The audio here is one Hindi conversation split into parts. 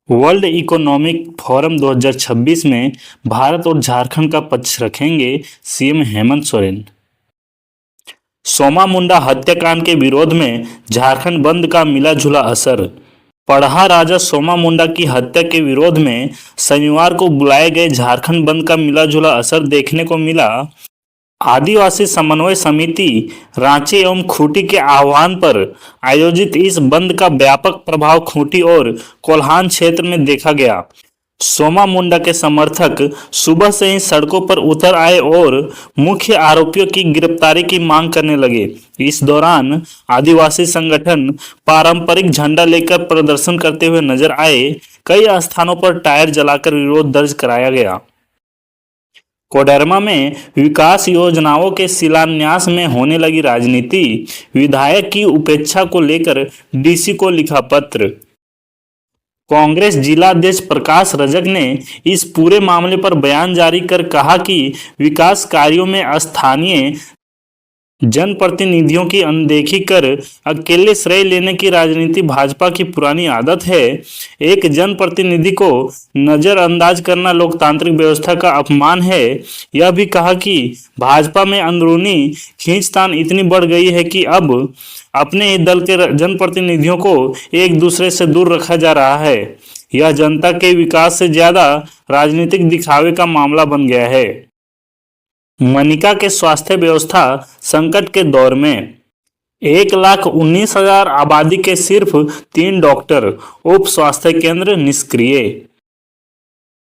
वर्ल्ड इकोनॉमिक फोरम 2026 में भारत और झारखंड का पक्ष रखेंगे सीएम हेमंत सोरेन। सोमा मुंडा हत्याकांड के विरोध में झारखंड बंद का मिला-जुला असर। पढ़ा राजा सोमा मुंडा की हत्या के विरोध में शनिवार को बुलाए गए झारखंड बंद का मिला-जुला असर देखने को मिला। आदिवासी समन्वय समिति रांची एवं खूंटी के आह्वान पर आयोजित इस बंद का व्यापक प्रभाव खूंटी और कोल्हान क्षेत्र में देखा गया। सोमा मुंडा के समर्थक सुबह से ही सड़कों पर उतर आए और मुख्य आरोपियों की गिरफ्तारी की मांग करने लगे। इस दौरान आदिवासी संगठन पारंपरिक झंडा लेकर प्रदर्शन करते हुए नजर आए। कई स्थानों पर टायर जलाकर विरोध दर्ज कराया गया। कोडरमा में विकास योजनाओं के शिलान्यास में होने लगी राजनीति। विधायक की उपेक्षा को लेकर डीसी को लिखा पत्र। कांग्रेस जिलाध्यक्ष प्रकाश रजक ने इस पूरे मामले पर बयान जारी कर कहा कि विकास कार्यों में स्थानीय जनप्रतिनिधियों की अनदेखी कर अकेले श्रेय लेने की राजनीति भाजपा की पुरानी आदत है। एक जनप्रतिनिधि को नजरअंदाज करना लोकतांत्रिक व्यवस्था का अपमान है। यह भी कहा कि भाजपा में अंदरूनी खींचतान इतनी बढ़ गई है कि अब अपने ही दल के जनप्रतिनिधियों को एक दूसरे से दूर रखा जा रहा है। यह जनता के विकास से ज्यादा राजनीतिक दिखावे का मामला बन गया है। मनिका के स्वास्थ्य व्यवस्था संकट के दौर में 1,19,000 आबादी के सिर्फ 3 डॉक्टर, उप स्वास्थ्य केंद्र निष्क्रिय।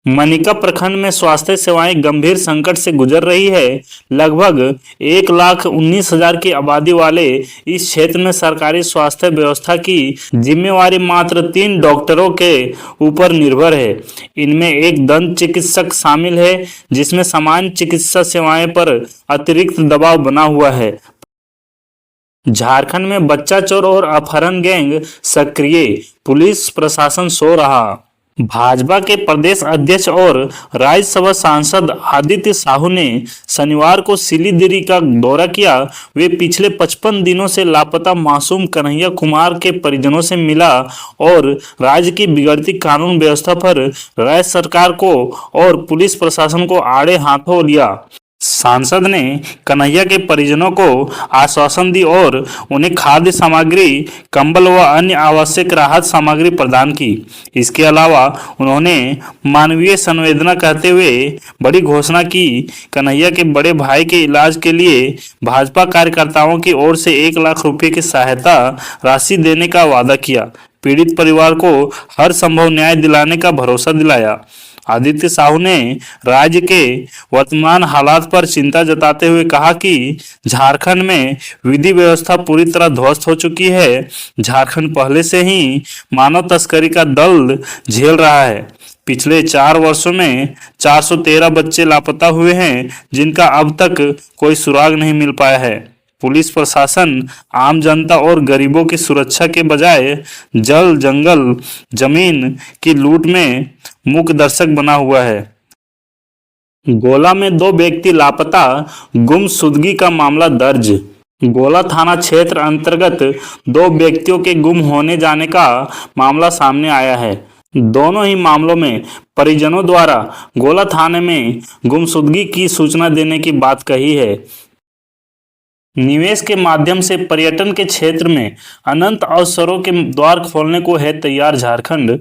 मनिका प्रखंड में स्वास्थ्य सेवाएं गंभीर संकट से गुजर रही है। लगभग 1,19,000 की आबादी वाले इस क्षेत्र में सरकारी स्वास्थ्य व्यवस्था की जिम्मेवारी मात्र 3 डॉक्टरों के ऊपर निर्भर है। इनमें एक दंत चिकित्सक शामिल है, जिसमें सामान्य चिकित्सा सेवाएं पर अतिरिक्त दबाव बना हुआ है। झारखंड में बच्चा चोर और अपहरण गैंग सक्रिय, पुलिस प्रशासन सो रहा। भाजपा के प्रदेश अध्यक्ष और राज्यसभा सांसद आदित्य साहू ने शनिवार को सिलीगुड़ी का दौरा किया। वे पिछले 55 दिनों से लापता मासूम कन्हैया कुमार के परिजनों से मिला और राज्य की बिगड़ती कानून व्यवस्था पर राज्य सरकार को और पुलिस प्रशासन को आड़े हाथों लिया। सांसद ने कन्हैया के परिजनों को आश्वासन दी और उन्हें खाद्य सामग्री, कंबल व अन्य आवश्यक राहत सामग्री प्रदान की। इसके अलावा उन्होंने मानवीय संवेदना कहते हुए बड़ी घोषणा की। कन्हैया के बड़े भाई के इलाज के लिए भाजपा कार्यकर्ताओं की ओर से 1 लाख रुपए की सहायता राशि देने का वादा किया। पीड़ित परिवार को हर संभव न्याय दिलाने का भरोसा दिलाया। आदित्य साहू ने राज्य के वर्तमान हालात पर चिंता जताते हुए कहा कि झारखंड में विधि व्यवस्था पूरी तरह ध्वस्त हो चुकी है। झारखंड पहले से ही मानव तस्करी का दल झेल रहा है। पिछले 4 वर्षों में 413 बच्चे लापता हुए हैं, जिनका अब तक कोई सुराग नहीं मिल पाया है। पुलिस प्रशासन आम जनता और गरीबों की सुरक्षा के बजाय जल, जंगल, जमीन की लूट में मुख्य दर्शक बना हुआ है। गोला में 2 व्यक्ति लापता, गुमशुदगी का मामला दर्ज। गोला थाना क्षेत्र अंतर्गत 2 व्यक्तियों के गुम होने जाने का मामला सामने आया है। दोनों ही मामलों में परिजनों द्वारा गोला थाने में गुमशुदगी की सूचना देने की बात कही है। निवेश के माध्यम से पर्यटन के क्षेत्र में अनंत अवसरों के द्वार खोलने को है तैयार झारखंड।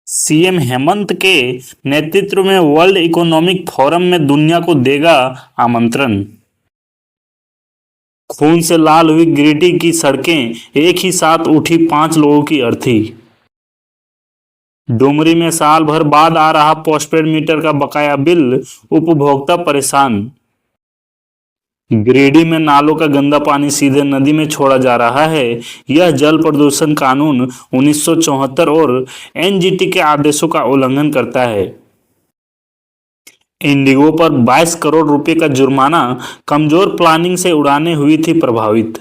सीएम हेमंत के नेतृत्व में वर्ल्ड इकोनॉमिक फोरम में दुनिया को देगा आमंत्रण। खून से लाल हुई गिरिडीह की सड़कें, एक ही साथ उठी 5 लोगों की अर्थी। डुमरी में साल भर बाद आ रहा पोस्टपेड मीटर का बकाया बिल, उपभोक्ता परेशान। गिरिडीह में नालों का गंदा पानी सीधे नदी में छोड़ा जा रहा है। यह जल प्रदूषण कानून 1974 और एनजीटी के आदेशों का उल्लंघन करता है। इंडिगो पर 22 करोड़ रुपए का जुर्माना, कमजोर प्लानिंग से उड़ानें हुई थी प्रभावित।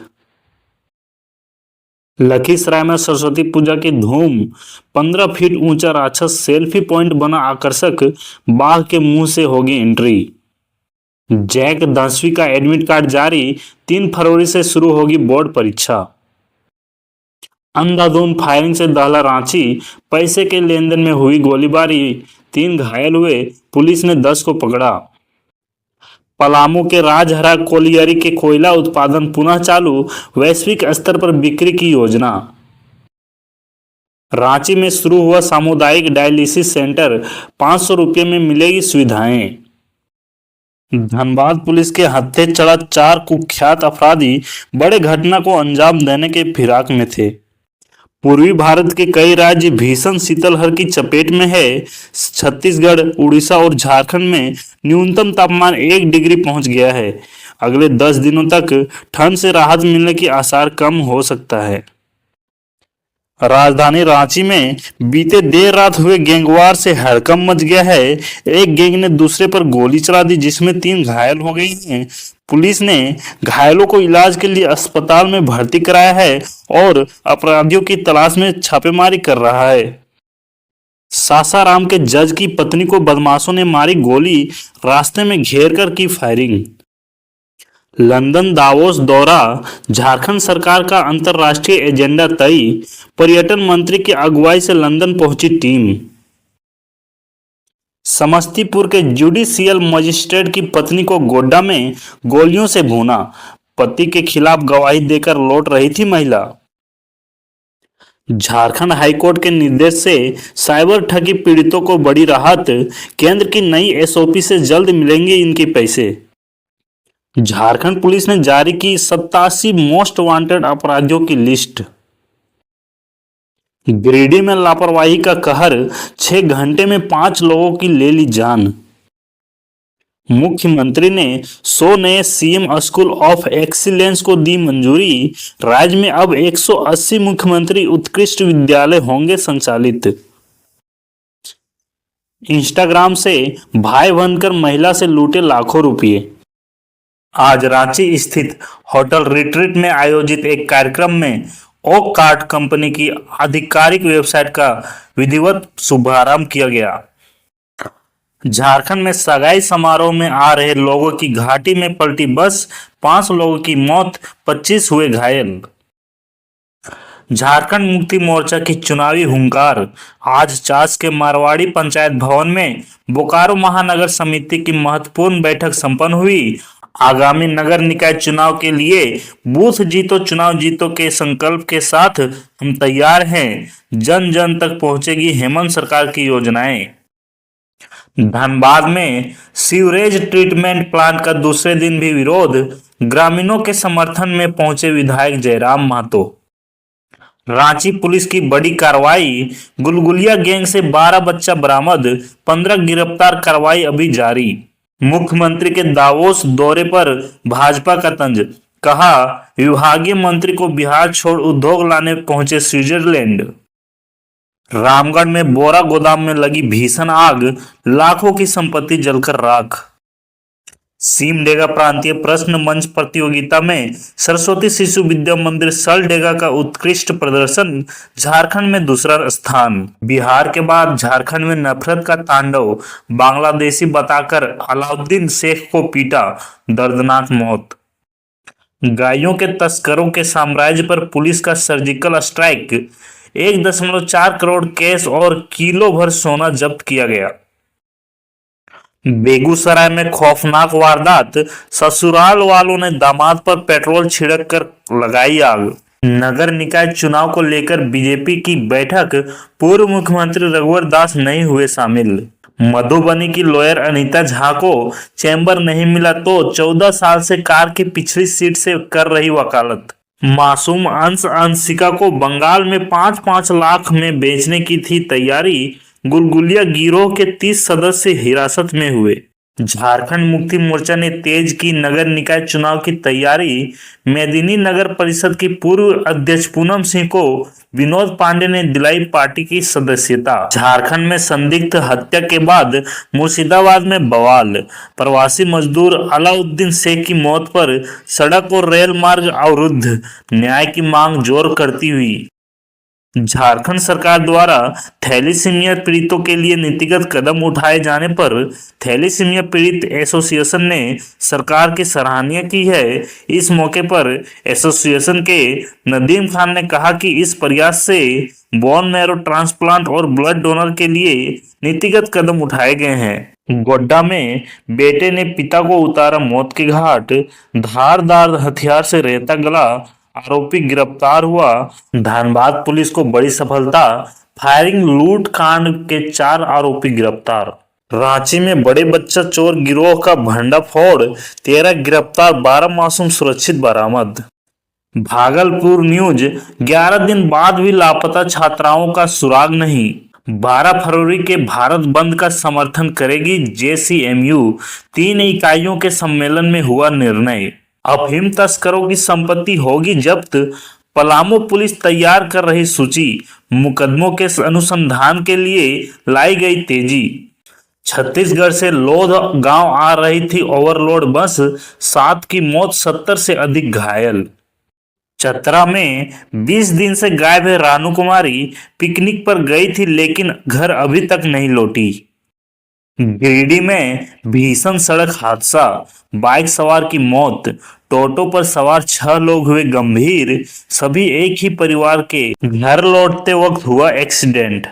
लखीसराय में सरस्वती पूजा की धूम, 15 फीट ऊंचा राक्षस सेल्फी पॉइंट बना आकर्षक, बाघ के मुंह से होगी एंट्री। जैक 10वीं का एडमिट कार्ड जारी, 3 फरवरी से शुरू होगी बोर्ड परीक्षा। अंधाधुंध फायरिंग से दहला रांची, पैसे के लेन देन में हुई गोलीबारी, 3 घायल हुए, पुलिस ने 10 को पकड़ा। पलामू के राजहरा कोलियरी के कोयला उत्पादन पुनः चालू, वैश्विक स्तर पर बिक्री की योजना। रांची में शुरू हुआ सामुदायिक डायलिसिस सेंटर, 500 रुपये में मिलेगी सुविधाएं। धनबाद पुलिस के हत्थे चढ़ा 4 कुख्यात अपराधी बड़े घटना को अंजाम देने के फिराक में थे। पूर्वी भारत के कई राज्य भीषण शीतलहर की चपेट में है। छत्तीसगढ़, उड़ीसा और झारखंड में न्यूनतम तापमान 1 डिग्री पहुंच गया है। अगले 10 दिनों तक ठंड से राहत मिलने की आसार कम हो सकता है। राजधानी रांची में बीते देर रात हुए गैंगवार से हड़कंप मच गया है। एक गैंग ने दूसरे पर गोली चला दी, जिसमें 3 घायल हो गए हैं। पुलिस ने घायलों को इलाज के लिए अस्पताल में भर्ती कराया है और अपराधियों की तलाश में छापेमारी कर रहा है। सासाराम के जज की पत्नी को बदमाशों ने मारी गोली, रास्ते में घेर कर की फायरिंग। लंदन दावोस दौरा, झारखंड सरकार का अंतर्राष्ट्रीय एजेंडा तय, पर्यटन मंत्री की अगुवाई से लंदन पहुंची टीम। समस्तीपुर के जुडिशियल मजिस्ट्रेट की पत्नी को गोड्डा में गोलियों से भूना, पति के खिलाफ गवाही देकर लौट रही थी महिला। झारखंड हाईकोर्ट के निर्देश से साइबर ठगी पीड़ितों को बड़ी राहत, केंद्र की नई एसओपी से जल्द मिलेंगे इनके पैसे। झारखंड पुलिस ने जारी की 87 मोस्ट वांटेड अपराधियों की लिस्ट। गिरिडीह में लापरवाही का कहर, 6 घंटे में 5 लोगों की ले ली जान। मुख्यमंत्री ने 100 नए सीएम स्कूल ऑफ एक्सीलेंस को दी मंजूरी। राज्य में अब 180 मुख्यमंत्री उत्कृष्ट विद्यालय होंगे संचालित। इंस्टाग्राम से भाई बनकर महिला से लूटे लाखों रुपये। आज रांची स्थित होटल रिट्रीट में आयोजित एक कार्यक्रम में ओक कार्ड कंपनी की आधिकारिक वेबसाइट का विधिवत शुभारंभ किया गया। झारखंड में सगाई समारोह में आ रहे लोगों की घाटी में पलटी बस, 5 लोगों की मौत, 25 हुए घायल। झारखंड मुक्ति मोर्चा की चुनावी हुंकार, आज चास के मारवाड़ी पंचायत भवन में बोकारो महानगर समिति की महत्वपूर्ण बैठक संपन्न हुई। आगामी नगर निकाय चुनाव के लिए बूथ जीतो चुनाव जीतो के संकल्प के साथ हम तैयार हैं। जन जन तक पहुंचेगी हेमंत सरकार की योजनाएं। धनबाद में सीवरेज ट्रीटमेंट प्लांट का दूसरे दिन भी विरोध, ग्रामीणों के समर्थन में पहुंचे विधायक जयराम महतो। रांची पुलिस की बड़ी कार्रवाई, गुलगुलिया गैंग से 12 बच्चा बरामद, 15 गिरफ्तार, कार्रवाई अभी जारी। मुख्यमंत्री के दावोस दौरे पर भाजपा का तंज, कहा विभागीय मंत्री को बिहार छोड़ उद्योग लाने पहुंचे स्विट्जरलैंड। रामगढ़ में बोरा गोदाम में लगी भीषण आग, लाखों की संपत्ति जलकर राख। सीमडेगा प्रांतीय प्रश्न मंच प्रतियोगिता में सरस्वती शिशु विद्या मंदिर सलडेगा का उत्कृष्ट प्रदर्शन, झारखंड में दूसरा स्थान। बिहार के बाद झारखंड में नफरत का तांडव, बांग्लादेशी बताकर अलाउद्दीन शेख को पीटा, दर्दनाक मौत। गायों के तस्करों के साम्राज्य पर पुलिस का सर्जिकल स्ट्राइक, 1.4 करोड़ कैश और किलो भर सोना जब्त किया गया। बेगूसराय में खौफनाक वारदात, ससुराल वालों ने दामाद पर पेट्रोल छिड़क कर लगाई आग। नगर निकाय चुनाव को लेकर बीजेपी की बैठक, पूर्व मुख्यमंत्री रघुवर दास नहीं हुए शामिल। मधुबनी की लॉयर अनीता झा को चैम्बर नहीं मिला तो 14 साल से कार की पिछली सीट से कर रही वकालत। मासूम अंशिका को बंगाल में 5-5 लाख में बेचने की थी तैयारी। गुलगुलिया गिरोह के 30 सदस्य हिरासत में हुए। झारखंड मुक्ति मोर्चा ने तेज की नगर निकाय चुनाव की तैयारी। मेदिनी नगर परिषद की पूर्व अध्यक्ष पूनम सिंह को विनोद पांडे ने दिलाई पार्टी की सदस्यता। झारखंड में संदिग्ध हत्या के बाद मुर्शिदाबाद में बवाल, प्रवासी मजदूर अलाउद्दीन शेख की मौत पर सड़क और रेल मार्ग अवरुद्ध, न्याय की मांग जोर करती हुई। झारखंड सरकार द्वारा थैलीसीमिया पीड़ितों के लिए नीतिगत कदम उठाए जाने पर थैलीसीमिया पीड़ित एसोसिएशन ने सरकार की सराहना की है। इस मौके पर एसोसिएशन के नदीम खान ने कहा कि इस प्रयास से बोन मैरो ट्रांसप्लांट और ब्लड डोनर के लिए नीतिगत कदम उठाए गए हैं। गोड्डा में बेटे ने पिता को उतारा मौत के घाट, धारदार हथियार से रेता गला, आरोपी गिरफ्तार हुआ। धनबाद पुलिस को बड़ी सफलता, फायरिंग लूट कांड के 4 आरोपी गिरफ्तार। रांची में बड़े बच्चा चोर गिरोह का भंडाफोड़, 13 गिरफ्तार, 12 मासूम सुरक्षित बरामद। भागलपुर न्यूज, 11 दिन बाद भी लापता छात्राओं का सुराग नहीं। 12 फरवरी के भारत बंद का समर्थन करेगी जेसीएमयू, 3 इकाइयों के सम्मेलन में हुआ निर्णय। अफीम तस्करों की संपत्ति होगी जब्त, पलामू पुलिस तैयार कर रही सूची, मुकदमों के अनुसंधान के लिए लाई गई तेजी। छत्तीसगढ़ से लोध गांव आ रही थी ओवरलोड बस, 7 की मौत, 70 से अधिक घायल। चतरा में 20 दिन से गायब है रानू कुमारी, पिकनिक पर गई थी लेकिन घर अभी तक नहीं लौटी। गिरिडीह में भीषण सड़क हादसा, बाइक सवार की मौत, टोटो पर सवार 6 लोग हुए गंभीर, सभी एक ही परिवार के। घर लौटते वक्त हुआ एक्सीडेंट।